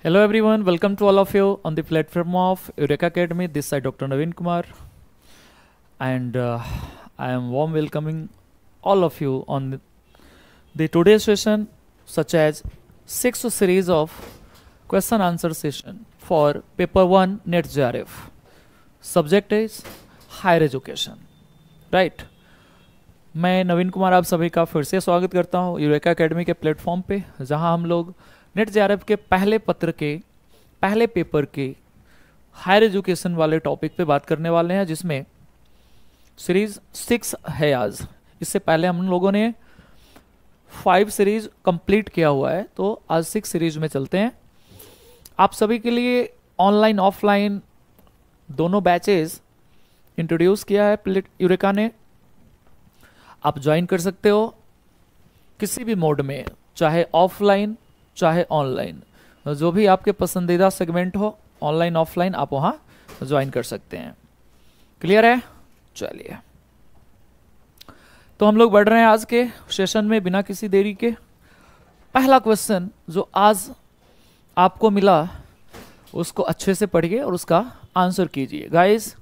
Hello everyone, welcome to all of you on the platform of Eureka Academy. This side Dr. Naveen Kumar, and I am warm welcoming all of you on the today's session, such as sixth series of question answer session for paper 1 NET JRF. Subject is higher education, right? मैं नवीन कुमार आप सभी का फिर से स्वागत करता हूँ eureka academy के प्लेटफॉर्म पे, जहां हम लोग नेट जेआरएफ के पहले पत्र के पहले पेपर के हायर एजुकेशन वाले टॉपिक पे बात करने वाले हैं, जिसमें सीरीज 6 है आज। इससे पहले हम लोगों ने 5 सीरीज कंप्लीट किया हुआ है, तो आज 6 सीरीज में चलते हैं। आप सभी के लिए ऑनलाइन ऑफलाइन दोनों बैचेस इंट्रोड्यूस किया है यूरेका ने। आप ज्वाइन कर सकते हो किसी भी मोड में, चाहे ऑफलाइन चाहे ऑनलाइन, जो भी आपके पसंदीदा सेगमेंट हो, ऑनलाइन ऑफलाइन आप वहाँ ज्वाइन कर सकते हैं। क्लियर है? चलिए, तो हम लोग बढ़ रहे हैं आज के सेशन में बिना किसी देरी के। पहला क्वेश्चन जो आज आपको मिला उसको अच्छे से पढ़िए और उसका आंसर कीजिए। Guys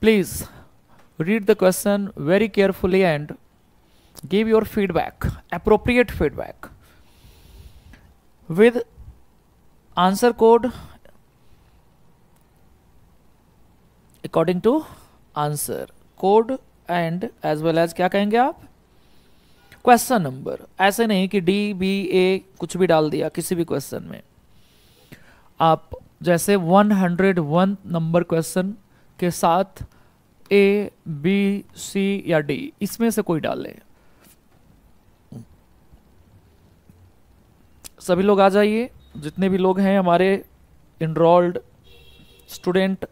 please read the question very carefully and give your feedback, appropriate feedback with answer code according to answer code and as well as क्या कहेंगे आप, क्वेश्चन नंबर। ऐसे नहीं कि DBA कुछ भी डाल दिया किसी भी क्वेश्चन में। आप जैसे 101 नंबर क्वेश्चन के साथ A, B, C या D इसमें से कोई डाल ले। सभी लोग आ जाइए, जितने भी लोग हैं हमारे इनरोल्ड स्टूडेंट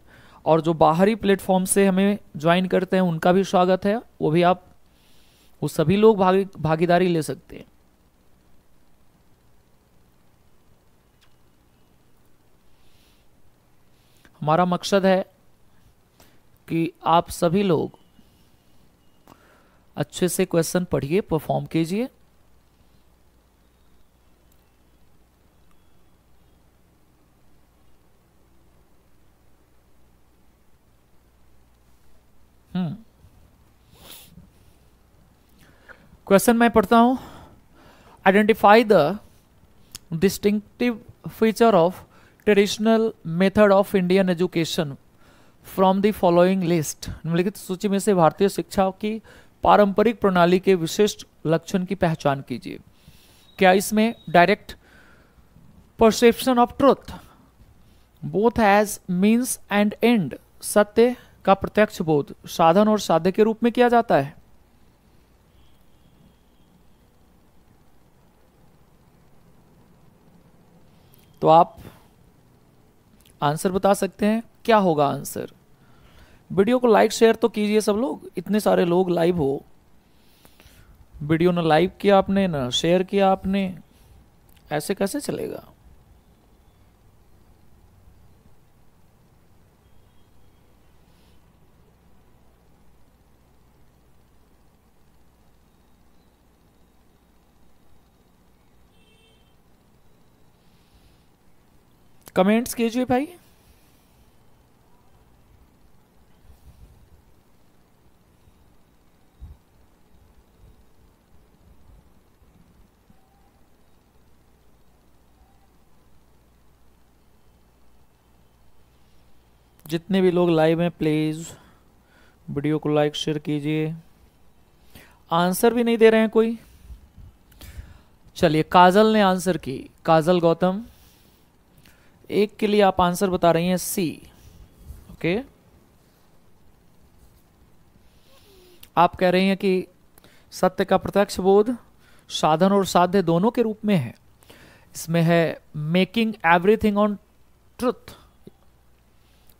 और जो बाहरी प्लेटफॉर्म से हमें ज्वाइन करते हैं उनका भी स्वागत है। वो सभी लोग भागीदारी ले सकते हैं। हमारा मकसद है कि आप सभी लोग अच्छे से क्वेश्चन पढ़िए, परफॉर्म कीजिए। क्वेश्चन मैं पढ़ता हूं। Identify the distinctive feature of traditional method of Indian education from the following list. निम्नलिखित सूची में से भारतीय शिक्षा की पारंपरिक प्रणाली के विशिष्ट लक्षण की पहचान कीजिए। क्या इसमें direct perception of truth both as means and end, सत्य का प्रत्यक्ष बोध साधन और साध्य के रूप में किया जाता है? तो आप आंसर बता सकते हैं। क्या होगा आंसर? वीडियो को लाइक शेयर तो कीजिए सब लोग, इतने सारे लोग लाइव हो। वीडियो ना लाइव किया आपने ना शेयर किया आपने, ऐसे कैसे चलेगा? कमेंट्स कीजिए भाई। जितने भी लोग लाइव हैं प्लीज वीडियो को लाइक शेयर कीजिए। आंसर भी नहीं दे रहे हैं कोई। चलिए, काजल ने आंसर की। काजल गौतम, एक के लिए आप आंसर बता रही हैं सी। ओके, आप कह रही हैं कि सत्य का प्रत्यक्ष बोध साधन और साध्य दोनों के रूप में है। इसमें है making everything on truth,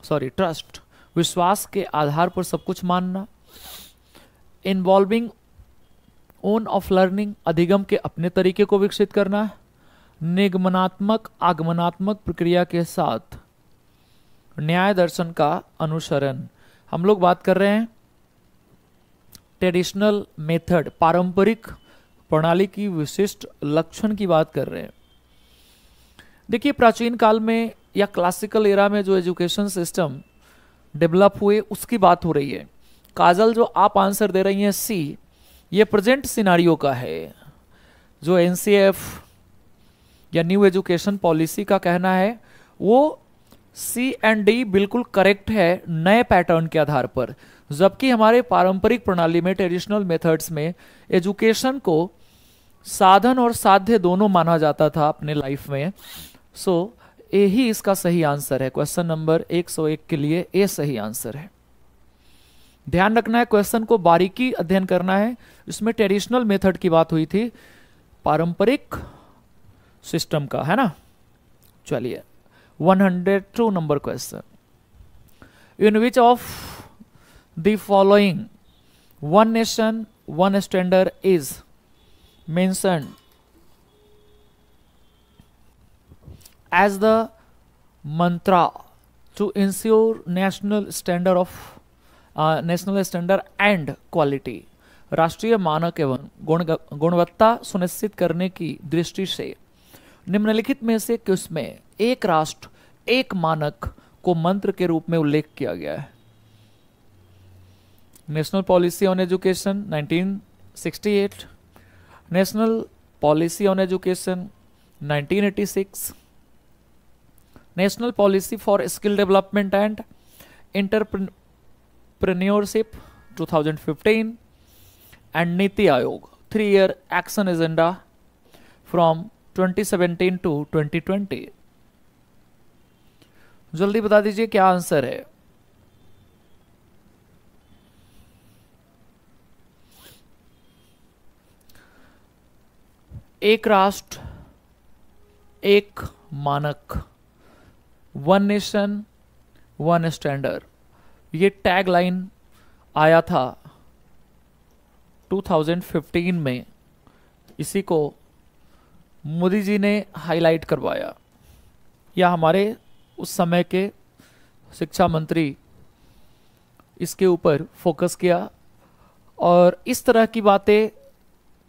trust, विश्वास के आधार पर सब कुछ मानना। इन्वॉल्विंग ओन ऑफ लर्निंग, अधिगम के अपने तरीके को विकसित करना। निगमनात्मक आगमनात्मक प्रक्रिया के साथ न्याय दर्शन का अनुसरण। हम लोग बात कर रहे हैं ट्रेडिशनल मेथड, पारंपरिक प्रणाली की विशिष्ट लक्षण की बात कर रहे हैं। देखिए प्राचीन काल में या क्लासिकल एरा में जो एजुकेशन सिस्टम डेवलप हुए उसकी बात हो रही है। काजल जो आप आंसर दे रही हैं सी, ये प्रेजेंट सिनारियो का है। जो एनसीएफ या न्यू एजुकेशन पॉलिसी का कहना है वो सी एंड डी बिल्कुल करेक्ट है नए पैटर्न के आधार पर, जबकि हमारे पारंपरिक प्रणाली में ट्रेडिशनल मेथड्स में एजुकेशन को साधन और साध्य दोनों माना जाता था अपने लाइफ में। सो ए ही इसका सही आंसर है। क्वेश्चन नंबर 101 के लिए ए सही आंसर है। ध्यान रखना है, क्वेश्चन को बारीकी अध्ययन करना है। इसमें ट्रेडिशनल मेथड की बात हुई थी, पारंपरिक सिस्टम का, है ना। चलिए 102 number question, in which of the following one nation one standard is mentioned as the mantra to ensure national standard and quality, राष्ट्रीय मानक एवं गुणवत्ता सुनिश्चित करने की दृष्टि से निम्नलिखित में से किसमें एक राष्ट्र एक मानक को मंत्र के रूप में उल्लेख किया गया है? National policy on education 1968, national policy on education 1986, national policy for skill development and entrepreneurship 2015 and NITI Aayog 3-year action agenda from 2017 to 2020। जल्दी बता दीजिए क्या आंसर है। एक राष्ट्र एक मानक, वन नेशन वन स्टैंडर्ड, ये टैग लाइन आया था 2015 में। इसी को मोदी जी ने हाईलाइट करवाया, या हमारे उस समय के शिक्षा मंत्री इसके ऊपर फोकस किया। और इस तरह की बातें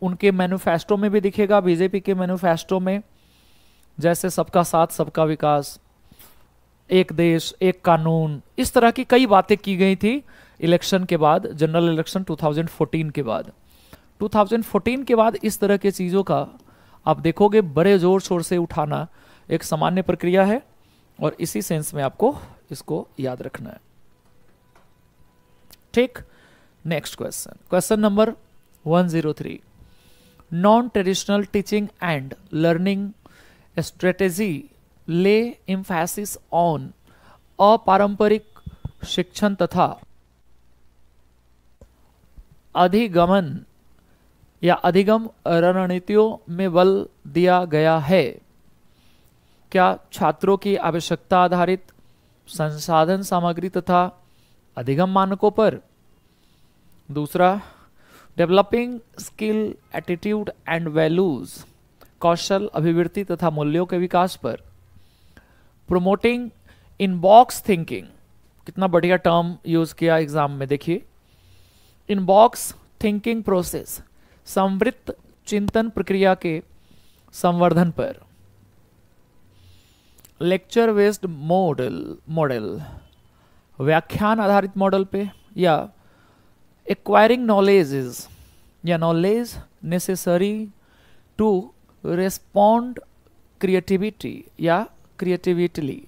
उनके मैनिफेस्टो में भी दिखेगा, बीजेपी के मैनिफेस्टो में, जैसे सबका साथ सबका विकास, एक देश एक कानून, इस तरह की कई बातें की गई थी इलेक्शन के बाद, जनरल इलेक्शन 2014 के बाद। 2014 के बाद इस तरह के चीज़ों का आप देखोगे बड़े जोर शोर से उठाना एक सामान्य प्रक्रिया है, और इसी सेंस में आपको इसको याद रखना है। ठीक, next question, question number 103, non traditional teaching and learning strategy ले एम्फेसिस ऑन अपारंपरिक शिक्षण तथा अधिगमन या अधिगम रणनीतियों में बल दिया गया है। क्या छात्रों की आवश्यकता आधारित संसाधन सामग्री तथा अधिगम मानकों पर? दूसरा, developing skill attitude and values, कौशल अभिवृत्ति तथा मूल्यों के विकास पर। प्रोमोटिंग इन बॉक्स थिंकिंग, कितना बढ़िया टर्म यूज किया एग्जाम में, देखिए, इन बॉक्स थिंकिंग प्रोसेस, संवृत्त चिंतन प्रक्रिया के संवर्धन पर। लेक्चर बेस्ड मॉडल, व्याख्यान आधारित मॉडल पे, या एक्वायरिंग नॉलेज या knowledge necessary to respond creativity या क्रिएटिविटली,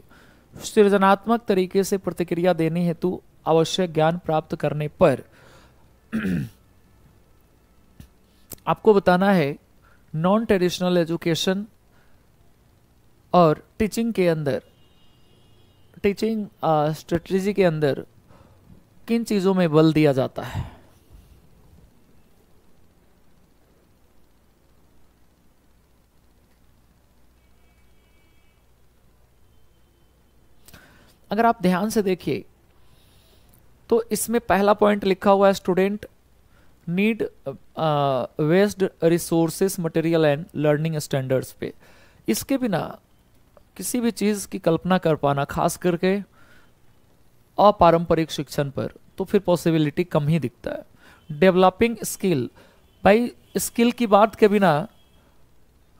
सृजनात्मक तरीके से प्रतिक्रिया देने हेतु आवश्यक ज्ञान प्राप्त करने पर। आपको बताना है नॉन ट्रेडिशनल एजुकेशन और टीचिंग के अंदर, टीचिंग स्ट्रेटजी के अंदर किन चीजों में बल दिया जाता है। अगर आप ध्यान से देखिए तो इसमें पहला पॉइंट लिखा हुआ है student need based resources material and learning standards पे। इसके बिना किसी भी चीज की कल्पना कर पाना, खास करके अपारंपरिक शिक्षण पर, तो फिर पॉसिबिलिटी कम ही दिखता है। डेवलपिंग स्किल, भाई स्किल की बात के बिना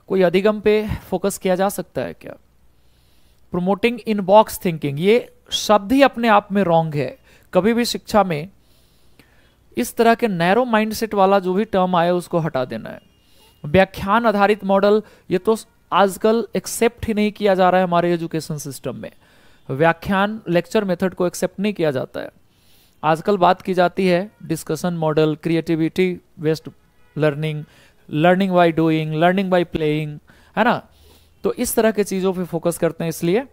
कोई अधिगम पे फोकस किया जा सकता है क्या? प्रोमोटिंग इन बॉक्स थिंकिंग, ये शब्द ही अपने आप में रॉन्ग है। कभी भी शिक्षा में इस तरह के नैरो माइंडसेट वाला जो भी टर्म आए उसको हटा देना है। व्याख्यान आधारित मॉडल, ये तो आजकल एक्सेप्ट ही नहीं किया जा रहा है हमारे एजुकेशन सिस्टम में। व्याख्यान लेक्चर मेथड को एक्सेप्ट नहीं किया जाता है। आजकल बात की जाती है discussion model, creativity based learning, learning by doing, learning by playing, है ना। तो इस तरह के चीज़ों पे फोकस करते हैं, इसलिए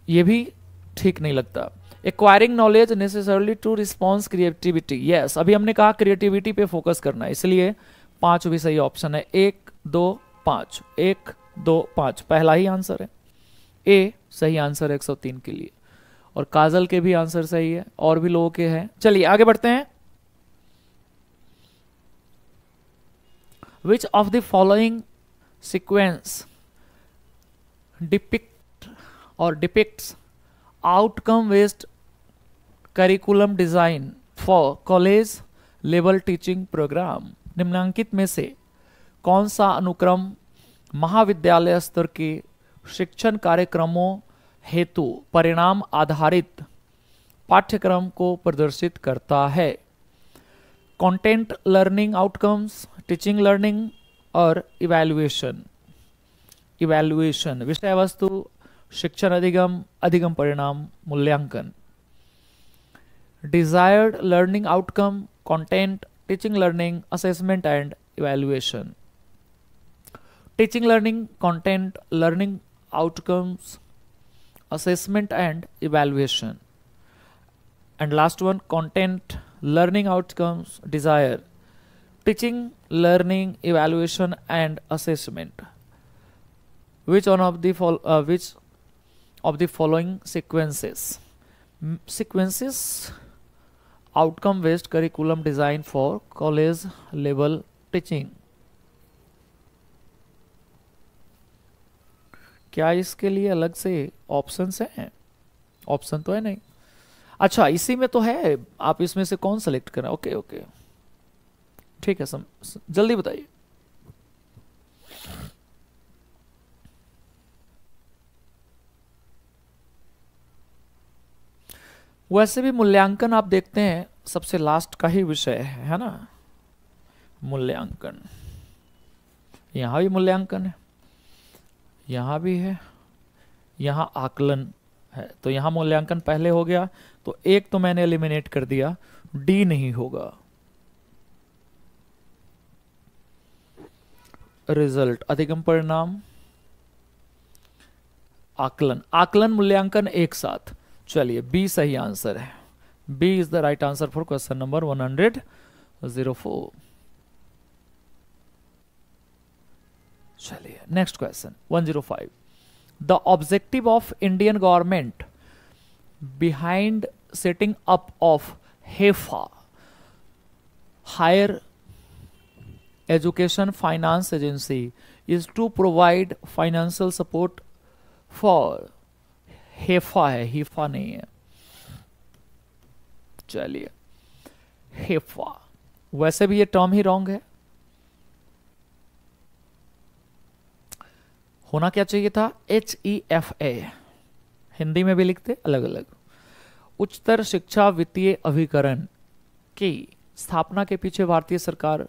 ये भी ठीक नहीं लगता। Acquiring knowledge necessarily to response creativity, yes, अभी हमने कहा क्रिएटिविटी पे फोकस करना है, इसलिए 5 भी सही ऑप्शन है। 1 2 5, 1 2 5 पहला ही आंसर है। ए सही आंसर है 103 के लिए, और काजल के भी आंसर सही है, और भी लोगों के हैं। चलिए आगे बढ़ते हैं। Which of the following sequence depict और depicts outcome based curriculum design for college level teaching program, निम्नलिखित में से कौन सा अनुक्रम महाविद्यालय स्तर के शिक्षण कार्यक्रमों हेतु परिणाम आधारित पाठ्यक्रम को प्रदर्शित करता है? Content learning outcomes, teaching learning और इवैल्यूएशन। इवैल्यूएशन विषय वस्तु, शिक्षण अधिगम, अधिगम परिणाम, मूल्यांकन। Desired learning outcome, content, teaching learning, assessment and evaluation. Teaching learning, content, learning outcomes, assessment and evaluation. And last one, content, learning outcomes, desire, teaching, learning, evaluation and assessment. Which one of the which of the following sequences outcome based curriculum design for college level teaching? क्या इसके लिए अलग से options हैं? Option तो है नहीं। अच्छा, इसी में तो है, आप इसमें से कौन सेलेक्ट करें? ओके ओके, ठीक है, जल्दी बताइए। वैसे भी मूल्यांकन आप देखते हैं सबसे लास्ट का ही विषय है ना, मूल्यांकन। यहां भी मूल्यांकन है, यहाँ भी है, यहाँ आकलन है, तो यहाँ मूल्यांकन पहले हो गया, तो एक तो मैंने एलिमिनेट कर दिया, डी नहीं होगा। रिजल्ट, अधिगम परिणाम, आकलन, आकलन मूल्यांकन एक साथ। चलिए बी सही आंसर है, B is the right answer for question number 104। चलिए next question 105। The objective of Indian government behind setting up of HEFA, higher education finance agency, is to provide financial support for, HEFA है, HIFA नहीं है। चलिए हेफा, वैसे भी ये term ही wrong है, होना क्या चाहिए था? HEFA, हिंदी में भी लिखते अलग अलग। उच्चतर शिक्षा वित्तीय अभिकरण की स्थापना के पीछे भारतीय सरकार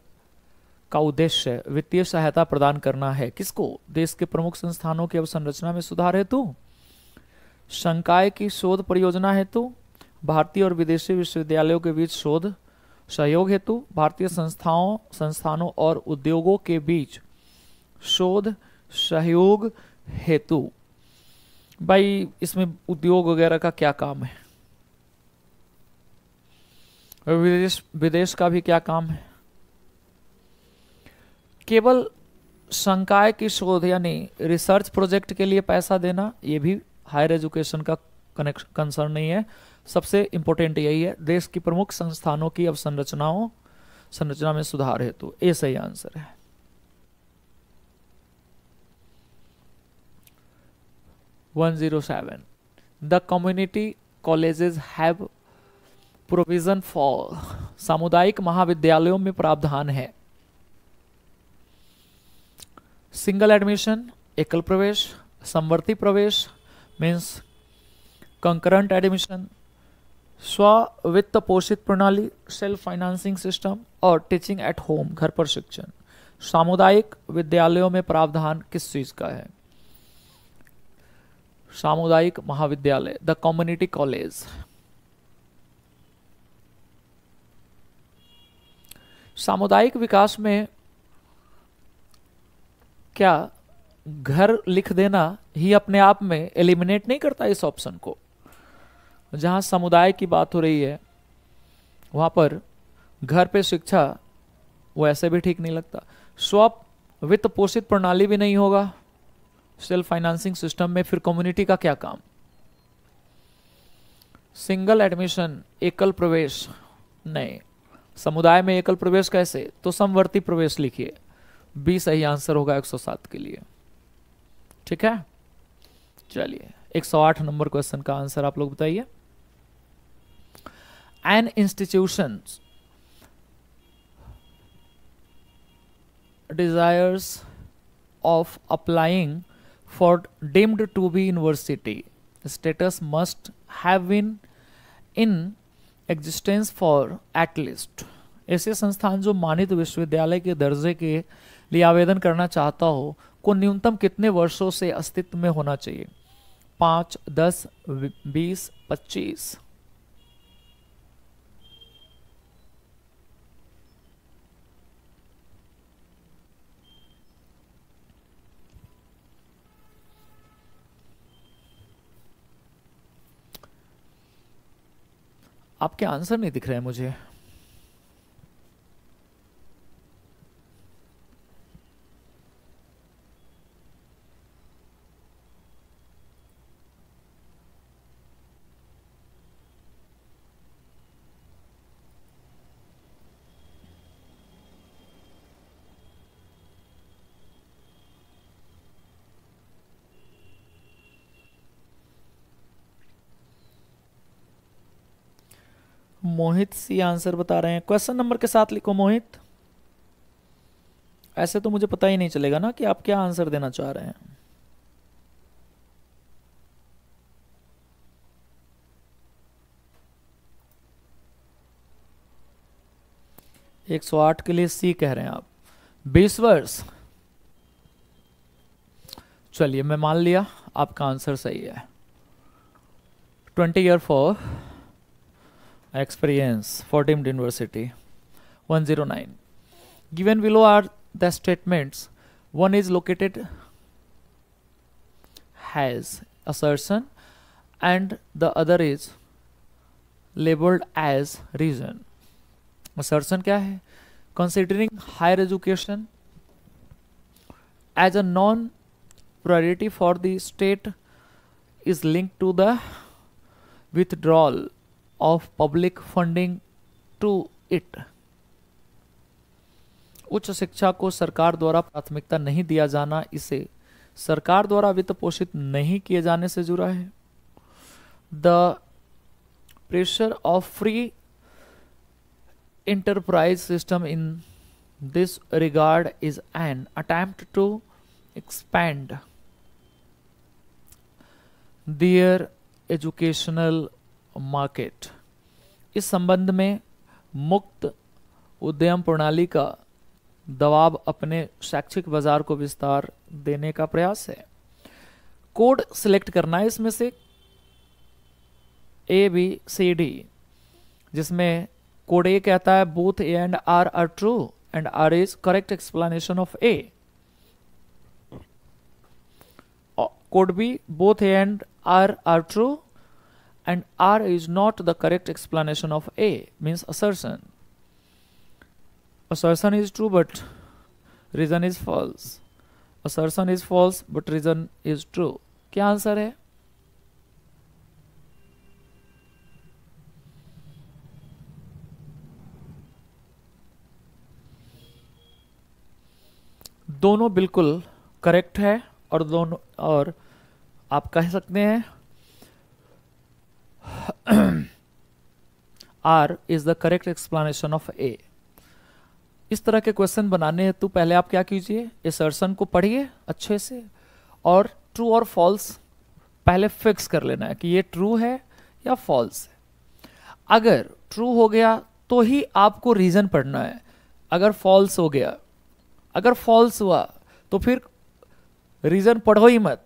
का उद्देश्य वित्तीय सहायता प्रदान करना है। किसको? देश के प्रमुख संस्थानों की अवसंरचना में सुधार हेतु, संकाय की शोध परियोजना हेतु, भारतीय और विदेशी विश्वविद्यालयों के बीच शोध सहयोग हेतु, भारतीय संस्थानों और उद्योगों के बीच शोध सहयोग हेतु। भाई इसमें उद्योग वगैरह का क्या काम है, विदेश का भी क्या काम है? केवल संकाय की शोध यानी रिसर्च प्रोजेक्ट के लिए पैसा देना, ये भी हायर एजुकेशन का कंसर्न नहीं है। सबसे इंपॉर्टेंट यही है, देश की प्रमुख संस्थानों की संरचना में सुधार हेतु। ये सही आंसर है। 107। The community colleges have provision for, सामुदायिक महाविद्यालयों में प्रावधान है। सिंगल एडमिशन, एकल प्रवेश, समवर्ती प्रवेश, मीन्स कंकरेंट एडमिशन, स्व वित्त पोषित प्रणाली, सेल्फ फाइनेंसिंग सिस्टम, और टीचिंग एट होम, घर पर शिक्षण। सामुदायिक विद्यालयों में प्रावधान किस चीज का है? सामुदायिक महाविद्यालय, द कम्युनिटी कॉलेज। सामुदायिक विकास में क्या घर लिख देना ही अपने आप में एलिमिनेट नहीं करता इस ऑप्शन को? जहां समुदाय की बात हो रही है वहां पर घर पे शिक्षा वो ऐसे भी ठीक नहीं लगता। स्व वित्त पोषित प्रणाली भी नहीं होगा सेल्फ फाइनेंसिंग सिस्टम में, फिर कम्युनिटी का क्या काम? सिंगल एडमिशन, एकल प्रवेश, नहीं। समुदाय में एकल प्रवेश कैसे? तो समवर्ती प्रवेश लिखिए, बी सही आंसर होगा 107 के लिए। ठीक है, चलिए 108 नंबर क्वेश्चन का आंसर आप लोग बताइए। An institution desires of applying for deemed to be university status must have been in existence for at least। ऐसे संस्थान जो मानित विश्वविद्यालय के दर्जे के लिए आवेदन करना चाहता हो को न्यूनतम कितने वर्षों से अस्तित्व में होना चाहिए? 5, 10, 20, 25। आपके आंसर नहीं दिख रहे हैं मुझे। मोहित सी आंसर बता रहे हैं, क्वेश्चन नंबर के साथ लिखो मोहित। ऐसे तो मुझे पता ही नहीं चलेगा ना कि आप क्या आंसर देना चाह रहे हैं। एक 108 के लिए सी कह रहे हैं आप। 20 वर्ष, चलिए मैं मान लिया आपका आंसर सही है। 20 year for experience for deemed university। 109 given below are the statements one is located has assertion and the other is labeled as reason। assertion क्या है? considering higher education as a non priority for the state is linked to the withdrawal of public funding to it। उच्च शिक्षा को सरकार द्वारा प्राथमिकता नहीं दिया जाना इसे सरकार द्वारा वित्त पोषित नहीं किए जाने से जुड़ा है। The pressure of free enterprise system in this regard is an attempt to expand their educational market. इस संबंध में मुक्त उद्यम प्रणाली का दबाव अपने शैक्षिक बाजार को विस्तार देने का प्रयास है। कोड सिलेक्ट करना है इसमें से ए बी सी डी, जिसमें कोड ए कहता है both A and R are true and R is correct explanation of A. Code B both A and R are true and R is not the correct explanation of A, means assertion। Assertion is true but reason is false। Assertion is false but reason is true। क्या answer है? दोनों बिल्कुल correct है और दोनों, और आप कह सकते हैं R is the correct explanation of A। इस तरह के क्वेश्चन बनाने हेतु पहले आप क्या कीजिए, assertion को पढ़िए अच्छे से और ट्रू और फॉल्स पहले फिक्स कर लेना है कि ये ट्रू है या फॉल्स है। अगर ट्रू हो गया तो ही आपको रीजन पढ़ना है, अगर फॉल्स हो गया, अगर फॉल्स हुआ तो फिर रीजन पढ़ो ही मत,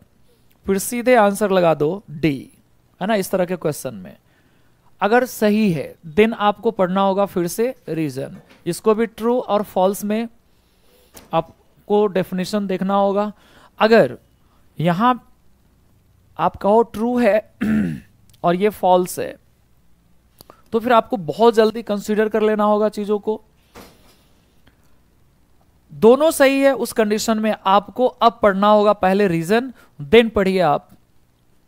फिर सीधे आंसर लगा दो डी, है ना, इस तरह के क्वेश्चन में। अगर सही है देन आपको पढ़ना होगा फिर से रीजन, इसको भी ट्रू और फॉल्स में आपको डेफिनेशन देखना होगा। अगर यहां आप कहो ट्रू है और ये फॉल्स है तो फिर आपको बहुत जल्दी कंसीडर कर लेना होगा चीजों को। दोनों सही है उस कंडीशन में आपको अब पढ़ना होगा पहले रीजन, देन पढ़िए आप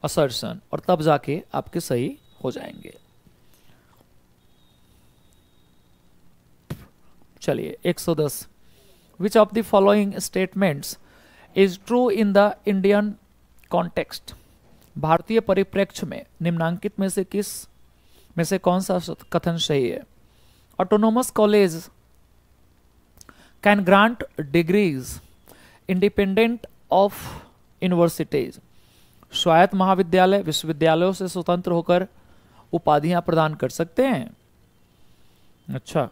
असर्शन, और तब जाके आपके सही हो जाएंगे। चलिए 110, विच of the following statements is true in the Indian context, भारतीय परिप्रेक्ष्य में निम्नांकित में से किस में से कौन सा कथन सही है? Autonomous college can grant degrees independent of universities, स्वायत्त महाविद्यालय विश्वविद्यालयों से स्वतंत्र होकर उपाधियां प्रदान कर सकते हैं। अच्छा,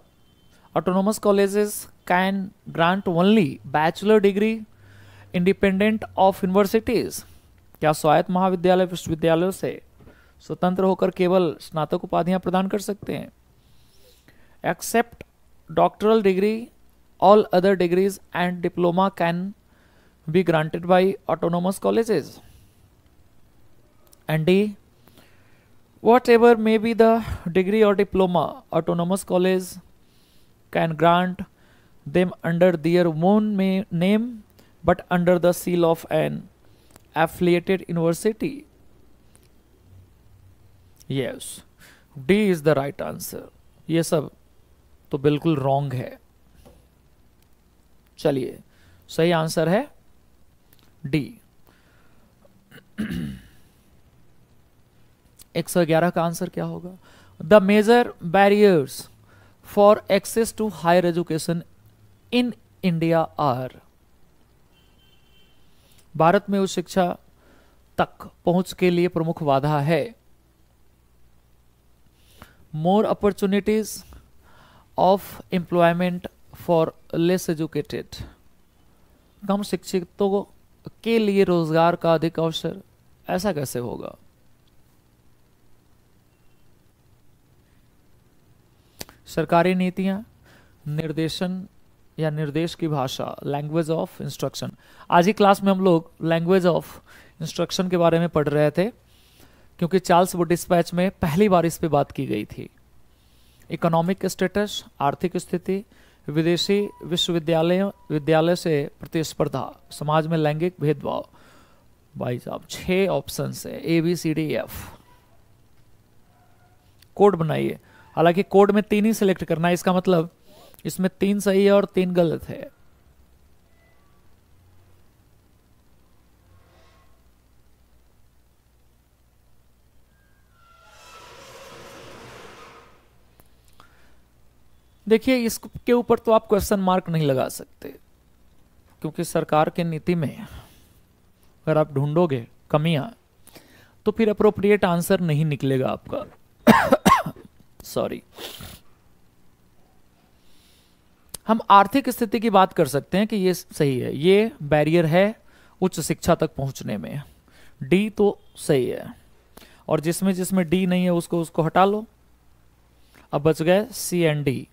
autonomous colleges can grant only bachelor degree independent of universities, क्या स्वायत्त महाविद्यालय विश्वविद्यालयों से स्वतंत्र होकर केवल स्नातक उपाधियां प्रदान कर सकते हैं? Except doctoral degree all other degrees and diploma can be granted by autonomous colleges. And D, whatever may be the degree or diploma, autonomous college can grant them under their own name but under the seal of an affiliated university. Yes, D is the right answer. ये सब तो बिल्कुल wrong है। चलिए सही answer है D. 111 का answer क्या होगा? The major barriers for access to higher education in India are, Bharat में उच्च शिक्षा तक पहुंच के लिए प्रमुख बाधा है। More opportunities of employment for less educated, कम शिक्षितों के लिए रोजगार का अधिक अवसर, ऐसा कैसे होगा? सरकारी नीतियां, निर्देशन या निर्देश की भाषा, लैंग्वेज ऑफ इंस्ट्रक्शन। आज ही क्लास में हम लोग लैंग्वेज ऑफ इंस्ट्रक्शन के बारे में पढ़ रहे थे क्योंकि चार्ल्स वुड डिस्पैच में पहली बार इस पे बात की गई थी। इकोनॉमिक स्टेटस, आर्थिक स्थिति, विदेशी विद्यालय से प्रतिस्पर्धा, समाज में लैंगिक भेदभाव। भाई साहब 6 ऑप्शन है, ABCDF। कोड बनाइए, हालांकि कोड में 3 ही सिलेक्ट करना है, इसका मतलब इसमें 3 सही है और 3 गलत है। देखिए इसके ऊपर तो आप क्वेश्चन मार्क नहीं लगा सकते क्योंकि सरकार की नीति में अगर आप ढूंढोगे कमियां तो फिर अप्रोप्रिएट आंसर नहीं निकलेगा आपका। सॉरी। हम आर्थिक स्थिति की बात कर सकते हैं कि ये सही है, ये बैरियर है उच्च शिक्षा तक पहुंचने में। डी तो सही है, और जिसमें जिसमें डी नहीं है उसको हटा लो। अब बच गए सी एंड डी।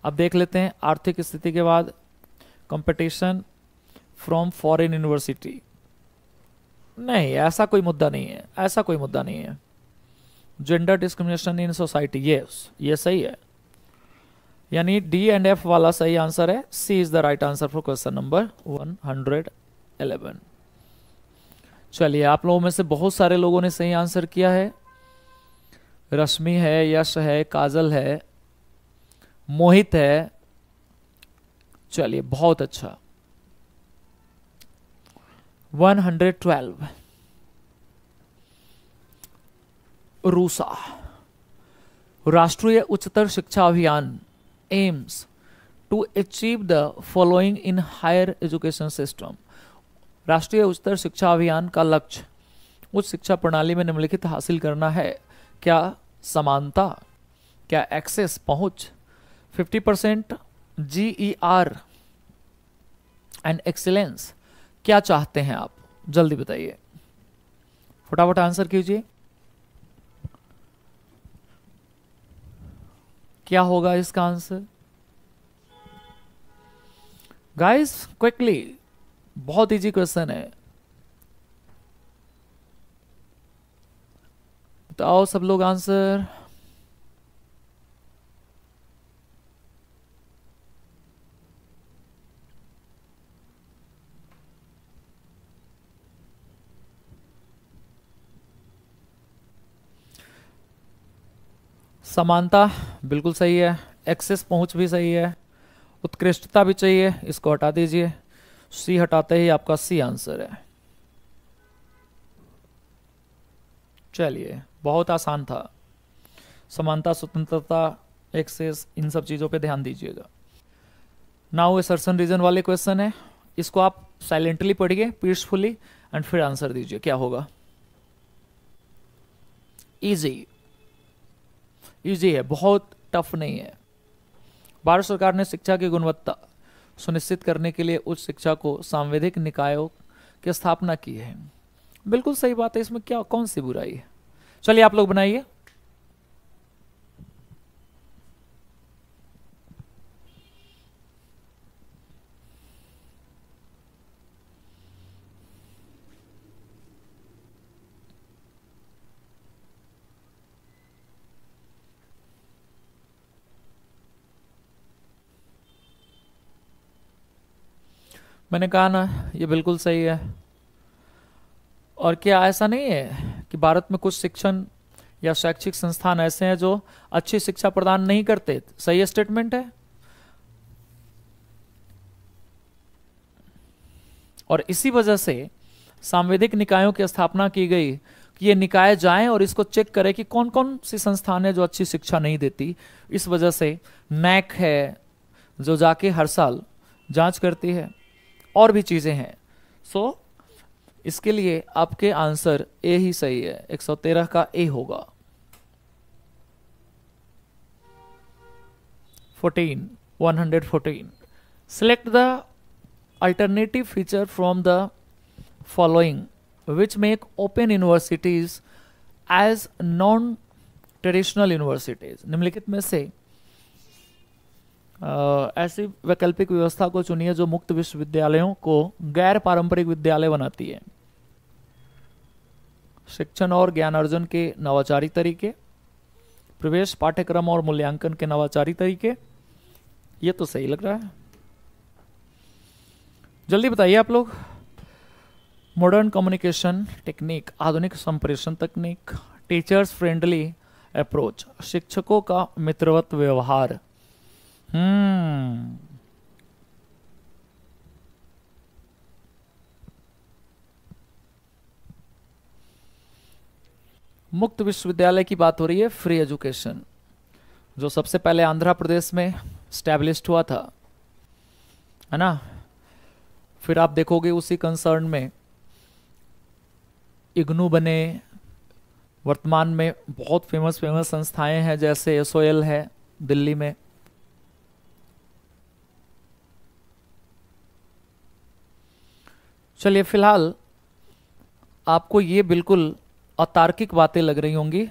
अब देख लेते हैं आर्थिक स्थिति के बाद कंपटीशन फ्रॉम फॉरेन यूनिवर्सिटी। नहीं, ऐसा कोई मुद्दा नहीं है, ऐसा कोई मुद्दा नहीं है। जेंडर डिस्क्रिमिनेशन इन सोसाइटी, ये सही है, यानी डी एंड एफ वाला सही आंसर है। C is the right answer for question number 111। चलिए, आप लोगों में से बहुत सारे लोगों ने सही आंसर किया है। रश्मि है, यश है, काजल है, मोहित है। चलिए बहुत अच्छा। 112 रूसा, राष्ट्रीय Uchchatar Shiksha Abhiyan aims to achieve the following in higher education system. Rashtriya Uchchatar Shiksha अभियान का लक्ष्य उच्च शिक्षा प्रणाली में निम्नलिखित हासिल करना है? क्या समानता, क्या एक्सेस पहुंच, 50% GER एंड एक्सीलेंस, क्या चाहते हैं आप? जल्दी बताइए, फटाफट आंसर कीजिए। क्या होगा इसका आंसर गाइस? क्विकली, बहुत इजी क्वेश्चन है, बताओ सब लोग आंसर। समानता बिल्कुल सही है, एक्सेस पहुंच भी सही है, उत्कृष्टता भी चाहिए, इसको हटा दीजिए। सी हटाते ही आपका सी आंसर है। चलिए, बहुत आसान था। समानता, स्वतंत्रता, एक्सेस, इन सब चीजों पे ध्यान दीजिएगा। नाउ असर्शन रीजन वाले क्वेश्चन है, इसको आप साइलेंटली पढ़िए, पीसफुली, एंड फिर आंसर दीजिए क्या होगा। इजी, इजी है, बहुत टफ नहीं है। भारत सरकार ने शिक्षा की गुणवत्ता सुनिश्चित करने के लिए उच्च शिक्षा को सांविधिक निकायों की स्थापना की है। बिल्कुल सही बात है, इसमें क्या कौन सी बुराई है? चलिए आप लोग बनाइए। मैंने कहा ना, ये बिल्कुल सही है। और क्या ऐसा नहीं है कि भारत में कुछ शिक्षण या शैक्षिक संस्थान ऐसे हैं जो अच्छी शिक्षा प्रदान नहीं करते? सही स्टेटमेंट है। और इसी वजह से सांविधिक निकायों की स्थापना की गई कि ये निकाय जाएं और इसको चेक करें कि कौन कौन सी संस्थान है जो अच्छी शिक्षा नहीं देती। इस वजह से नैक है जो जाके हर साल जांच करती है, और भी चीजें हैं। सो इसके लिए आपके आंसर ए ही सही है, 113 का ए होगा। 114 select the alternative feature from the following which make open universities as non traditional universities. निम्नलिखित में से ऐसी वैकल्पिक व्यवस्था को चुनिए जो मुक्त विश्वविद्यालयों को गैर पारंपरिक विद्यालय बनाती है। शिक्षण और ज्ञान अर्जन के नवाचारी तरीके, प्रवेश पाठ्यक्रम और मूल्यांकन के नवाचारी तरीके। ये तो सही लग रहा है, जल्दी बताइए आप लोग। मॉडर्न कम्युनिकेशन टेक्निक, आधुनिक संप्रेषण तकनीक, टीचर्स फ्रेंडली अप्रोच, शिक्षकों का मित्रवत व्यवहार। मुक्त विश्वविद्यालय की बात हो रही है, फ्री एजुकेशन, जो सबसे पहले आंध्र प्रदेश में स्टैब्लिश्ड हुआ था, है ना। फिर आप देखोगे उसी कंसर्न में इग्नू बने, वर्तमान में बहुत फेमस संस्थाएं हैं जैसे SOL है दिल्ली में। चलिए, फिलहाल आपको ये बिल्कुल अतार्किक बातें लग रही होंगी,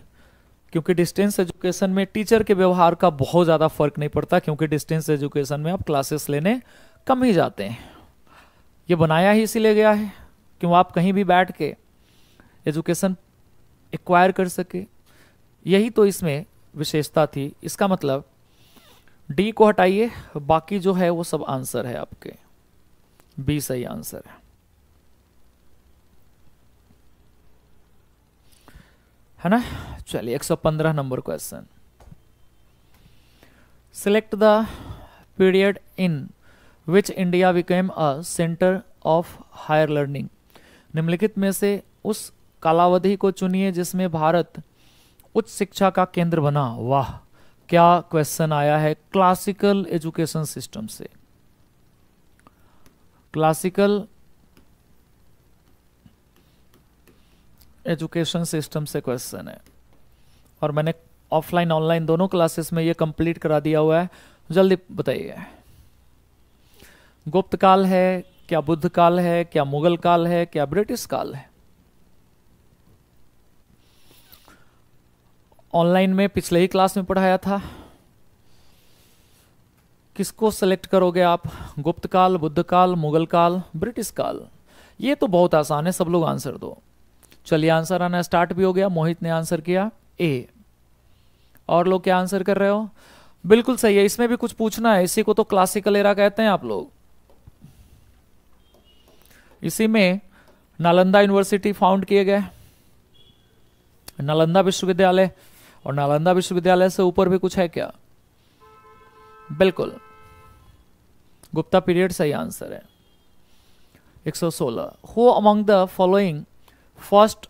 क्योंकि डिस्टेंस एजुकेशन में टीचर के व्यवहार का बहुत ज़्यादा फर्क नहीं पड़ता, क्योंकि डिस्टेंस एजुकेशन में आप क्लासेस लेने कम ही जाते हैं। ये बनाया ही इसीलिए गया है कि आप कहीं भी बैठ के एजुकेशन एक्वायर कर सके। यही तो इसमें विशेषता थी। इसका मतलब डी को हटाइए, बाकी जो है वो सब आंसर है आपके। बी सही आंसर है ना। चलिए, 115 number question. Select the period in which India became a centre of higher learning. निम्नलिखित में से उस कालावधि को चुनिए जिसमें भारत उच्च शिक्षा का केंद्र बना। वाह, क्या क्वेश्चन आया है क्लासिकल एजुकेशन सिस्टम से। क्लासिकल एजुकेशन सिस्टम से क्वेश्चन है, और मैंने ऑफलाइन ऑनलाइन दोनों क्लासेस में ये कंप्लीट करा दिया हुआ है। जल्दी बताइए, गुप्त काल है क्या, बुद्ध काल है क्या, मुगल काल है क्या, ब्रिटिश काल है? ऑनलाइन में पिछले ही क्लास में पढ़ाया था। किसको सेलेक्ट करोगे आप? गुप्त काल, बुद्ध काल, मुगल काल, ब्रिटिश काल? ये तो बहुत आसान है, सब लोग आंसर दो। चलिए आंसर आना स्टार्ट भी हो गया। मोहित ने आंसर किया ए। और लोग क्या आंसर कर रहे हो? बिल्कुल सही है। इसमें भी कुछ पूछना है, इसी को तो क्लासिकल एरा कहते हैं आप लोग। इसी में नालंदा यूनिवर्सिटी फाउंड किए गए, नालंदा विश्वविद्यालय। और नालंदा विश्वविद्यालय से ऊपर भी कुछ है क्या? बिल्कुल, गुप्ता पीरियड सही आंसर है। 116 who among the following first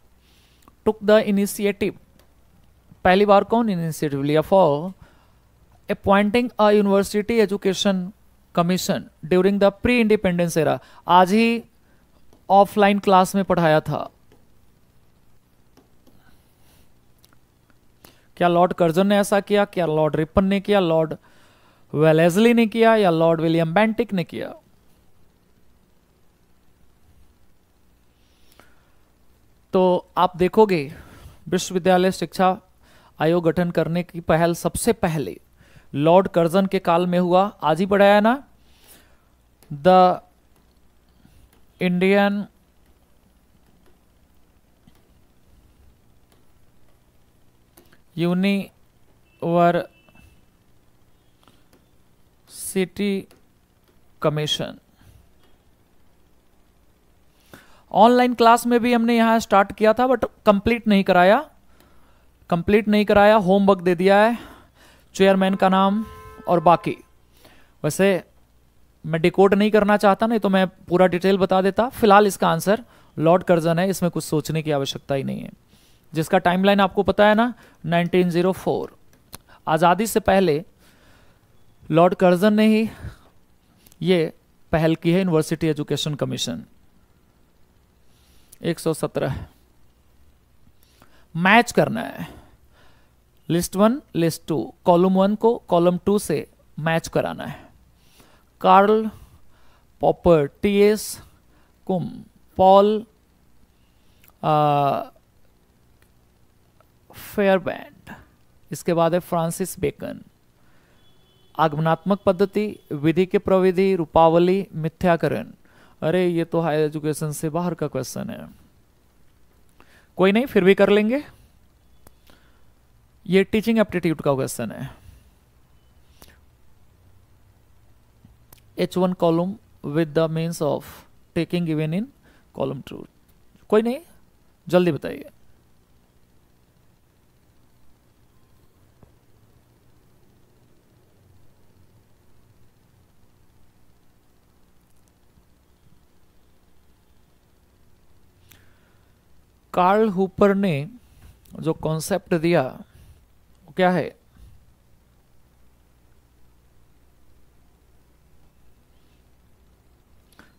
took the initiative? पहली बार कौन इनिशिएटिव लिया for appointing a university education commission during the pre independence era? आज ही ऑफलाइन क्लास में पढ़ाया था। क्या लॉर्ड कर्जन ने ऐसा किया, क्या लॉर्ड रिपन ने किया, लॉर्ड वेलेस्ली ने किया, या लॉर्ड विलियम बेंटिक ने किया? तो आप देखोगे विश्वविद्यालय शिक्षा आयोग गठन करने की पहल सबसे पहले लॉर्ड कर्जन के काल में हुआ। आज ही पढ़ाया ना, the Indian university commission. Online class में भी हमने यहां स्टार्ट किया था, बट कंप्लीट नहीं कराया, होमवर्क दे दिया है, चेयरमैन का नाम और बाकी। वैसे मैं डिकोड नहीं करना चाहता, नहीं तो मैं पूरा डिटेल बता देता। फिलहाल इसका आंसर लॉर्ड कर्जन है, इसमें कुछ सोचने की आवश्यकता ही नहीं है। जिसका टाइमलाइन आपको पता है ना, 1904, आजादी से पहले लॉर्ड कर्जन ने ही ये पहल की है, यूनिवर्सिटी एजुकेशन कमीशन। 117 मैच करना है, लिस्ट 1 लिस्ट 2, कॉलम 1 को कॉलम 2 से मैच कराना है। कार्ल पॉपर, टीएस कुम, पॉल फेयरबैंड, इसके बाद है फ्रांसिस बेकन। आगमनात्मक पद्धति, विधि के प्रविधि, रूपावली, मिथ्याकरण। अरे ये तो हायर एजुकेशन से बाहर का क्वेश्चन है, कोई नहीं फिर भी कर लेंगे। ये टीचिंग एप्टीट्यूड का क्वेश्चन है। H1 column with the means of taking given in column 2। कोई नहीं, जल्दी बताइए। कार्ल हुपर ने जो कॉन्सेप्ट दिया वो क्या है?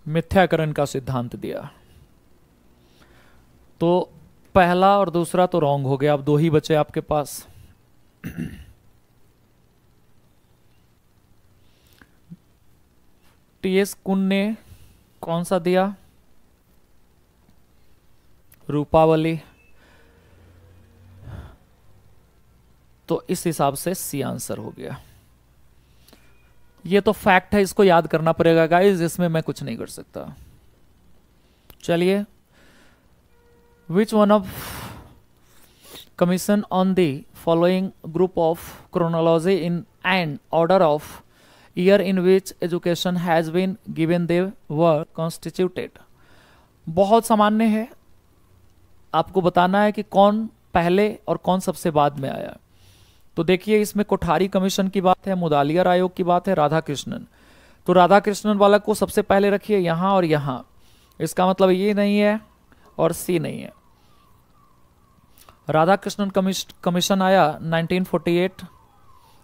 मिथ्याकरण का सिद्धांत दिया। तो पहला और दूसरा तो रॉन्ग हो गया, अब दो ही बचे आपके पास। टीएस कुन ने कौन सा दिया? रूपावली। तो इस हिसाब से सी आंसर हो गया। ये तो फैक्ट है, इसको याद करना पड़ेगा गाइस, इसमें मैं कुछ नहीं कर सकता। चलिए, which one of commission on the following group of chronology in and order of year in which education has been given they were constituted? बहुत सामान्य है, आपको बताना है कि कौन पहले और कौन सबसे बाद में आया। तो देखिए, इसमें कोठारी कमीशन की बात है, मुदालियर आयोग की बात है, राधा कृष्णन। तो राधा कृष्णन वाला को सबसे पहले रखिए यहां और यहां, इसका मतलब ये नहीं है और सी नहीं है। राधा कृष्णन कमीशन आया 1948,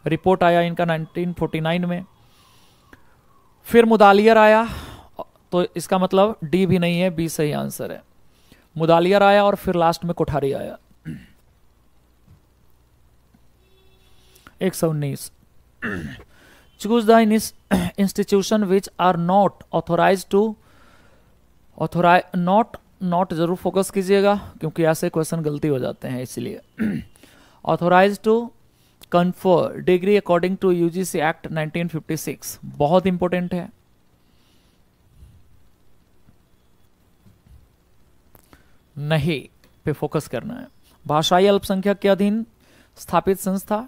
रिपोर्ट आया इनका 1949 में। फिर मुदालियर आया, तो इसका मतलब डी भी नहीं है, बी सही आंसर है। मुदालियर आया और फिर लास्ट में कोठारी आया। 119 choose the institution which are not authorise to not जरूर फोकस कीजिएगा क्योंकि ऐसे क्वेश्चन गलती हो जाते हैं, इसलिए authorise to confer degree according to UGC act 1956 बहुत इंपॉर्टेंट है। नहीं पे फोकस करना है। भाषाई अल्पसंख्यक के अधीन स्थापित संस्था,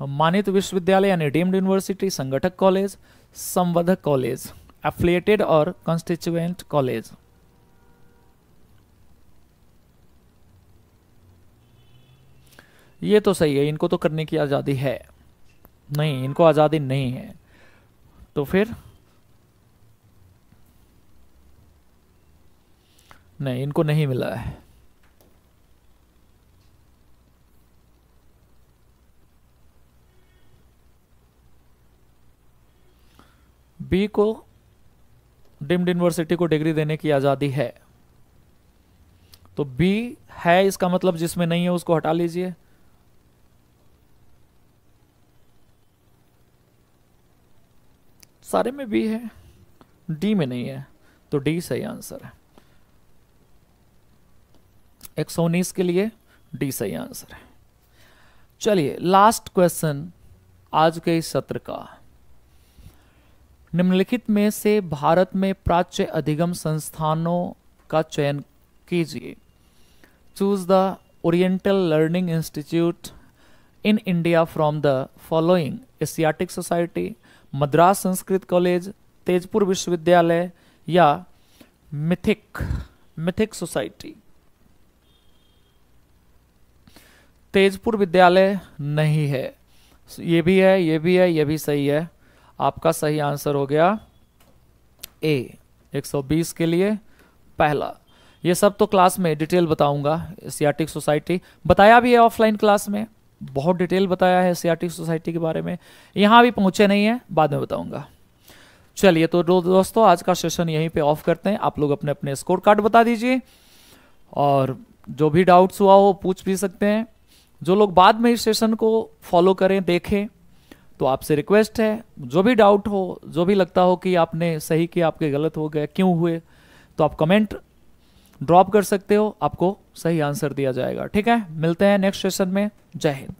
मानित विश्वविद्यालय यानी डीम्ड यूनिवर्सिटी, संगठक कॉलेज, संवर्धक कॉलेज, एफिलिएटेड और कंस्टिट्यूएंट कॉलेज। ये तो सही है, इनको तो करने की आजादी है। नहीं, इनको आजादी नहीं है, तो फिर नहीं, इनको नहीं मिला है। बी को डीम्ड यूनिवर्सिटी को डिग्री देने की आजादी है, तो बी है, इसका मतलब जिसमें नहीं है उसको हटा लीजिए। सारे में बी है, डी में नहीं है, तो डी सही आंसर है। 119 के लिए डी सही आंसर है। चलिए लास्ट क्वेश्चन आज के इस सत्र का। निम्नलिखित में से भारत में प्राच्य अधिगम संस्थानों का चयन कीजिए। Choose the oriental learning institute in India from the following: Asiatic society, Madras Sanskrit college, Tezpur विश्वविद्यालय या मिथिक सोसाइटी। तेजपुर विद्यालय नहीं है, ये भी है, ये भी है, ये भी सही है। आपका सही आंसर हो गया ए। 120 के लिए पहला। ये सब तो क्लास में डिटेल बताऊंगा। एशियाटिक सोसाइटी बताया भी है ऑफलाइन क्लास में, बहुत डिटेल बताया है एशियाटिक सोसाइटी के बारे में। यहाँ भी पहुंचे नहीं है, बाद में बताऊंगा। चलिए तो दोस्तों आज का सेशन यहीं पे ऑफ करते हैं। आप लोग अपने अपने स्कोर कार्ड बता दीजिए और जो भी डाउट्स हुआ हो पूछ भी सकते हैं। जो लोग बाद में इस सेशन को फॉलो करें, देखें, तो आपसे रिक्वेस्ट है जो भी डाउट हो, जो भी लगता हो कि आपने सही किया, आपके गलत हो गए, क्यों हुए, तो आप कमेंट ड्रॉप कर सकते हो, आपको सही आंसर दिया जाएगा। ठीक है, मिलते हैं नेक्स्ट सेशन में। जय हिंद।